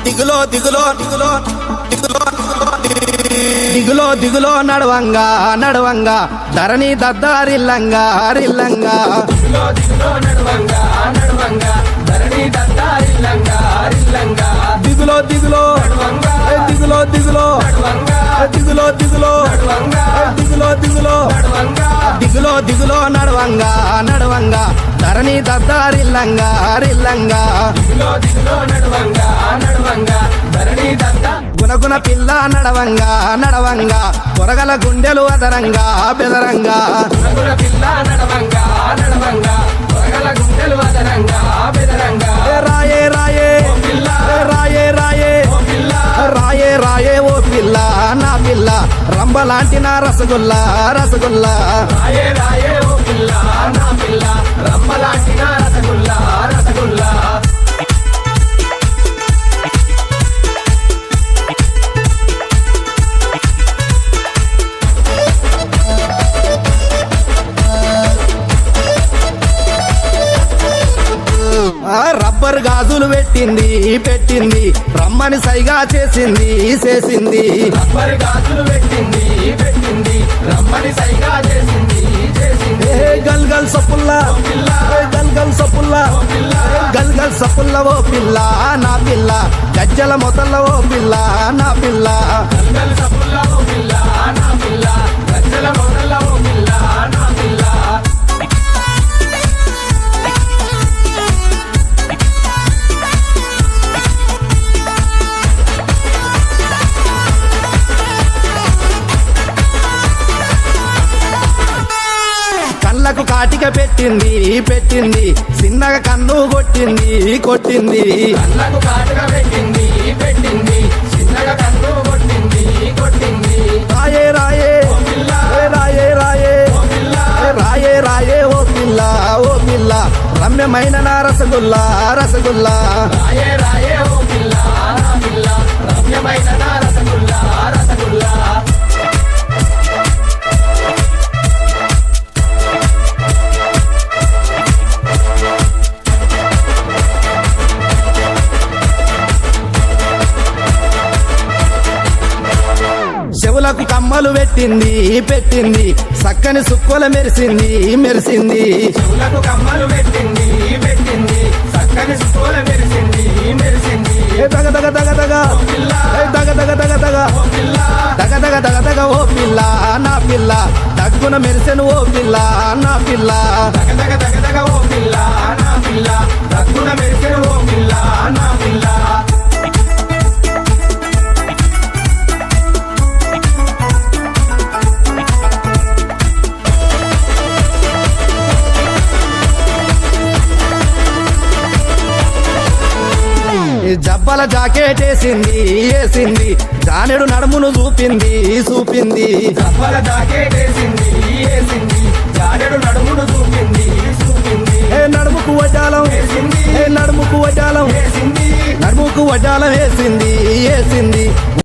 దిగులో దిగులో దిగులో దిగులో దిగులో నడవంగా నడవంగా ధరణి దద్దారిల్లంగా రిల్లంగా దిగులో దిగులో నడవంగా నడవంగా ధరణి దద్దారిల్లంగా రిల్లంగా దిగులో దిగులో నడవంగా దిగులో దిగులో నడవంగా దిగులో దిగులో నడవంగా దిగులో దిగులో నడవంగా దిగులో దిగులో నడవంగా నడవంగా ధరణి దద్దారిల్లంగా రిల్లంగా దిగులో దిగులో నడవంగా నడవంగా ధరణి దద్దా గుణగుణ పిల్ల నడవంగా నడవంగా పొరగల గుండెలు అదరంగా బెదరంగా గుణగుణ పిల్ల నడవంగా నడవంగా పొరగల గుండెలు అదరంగా బెదరంగా రాయే రాయే పిల్ల రాయే రాయే ఓ పిల్ల రాయే రాయే ఓ పిల్ల నా పిల్ల రంబలాంటి నా రసగుల్లా రసగుల్లా రాయే రాయే ఓ పిల్ల నా పిల్ల రమ్మలాంటి నా రసగుల్లా రసగుల్లా రబ్బర్ గాజులు పెట్టింది పెట్టింది రమ్మని సైగా చేసింది చేసింది రబ్బరి గాజులు పెట్టింది పెట్టింది రమ్మని సైగా చేసింది చేసింది ఏ గల్ గల్ సపుల్లా పిల్ల గల్ గల్ సపుల్లా పిల్ల గల్ గల్ సపుల్ల ఓ పిల్ల నా పిల్ల గజ్జల మొదల ఓ పిల్ల నా పిల్ల గల్గల్ సపుల్ల ఓ పిల్ల నా పిల్ల గజ్జల మొదల ఓ పిల్ల నా పిల్ల కళ్ళకు కాటిక పెట్టింది పెట్టింది చిన్నగా కన్ను కొట్టింది కొట్టింది కళ్ళకు కాటుగా పెట్టింది పెట్టింది చిన్నగా కన్ను కొట్టింది కొట్టింది రాయే రాయే పిల్ల ఏ రాయే రాయే ఓ పిల్ల ఏ రాయే రాయే ఓ పిల్ల రమ్యమైన నా రసగుల్లా రసగుల్లా రాయే రాయే ఓ పిల్ల నా పిల్ల రమ్యమైన నా రసగుల్లా రసగుల్లా చెవులకు కమ్మలు పెట్టింది పెట్టింది సక్కని సుక్కుల మెరిసింది మెరిసింది చెవులకు కమ్మలు పెట్టింది పెట్టింది చక్కని సుతోల మెరిసింది మెరిసింది ఏ దగ దగ దగ దగ పిల్ల ఏ దగ దగ దగ దగ ఓ పిల్ల దగ దగ దగ దగ ఓ పిల్ల నా పిల్ల దగ్గున మెరిసెను ఓ పిల్ల నా పిల్ల దగదగ దగదగ ఓ పిల్ల నా పిల్ల దక్కున మెరిసిన ఓ పిల్ల నా పిల్ల ఈ జబ్బల జాకెట్ వేసింది వేసింది జానెడు నడుమును చూపింది చూపింది చప్పల జాకెట్ వేసింది వేసింది జాడెడు నడుమును చూపింది చూపింది ఏ నడుముకు వడ్డాలం వేసింది ఏ నడుముకు వడ్డాలం వేసింది నడుముకు వడ్డాలం వేసింది వేసింది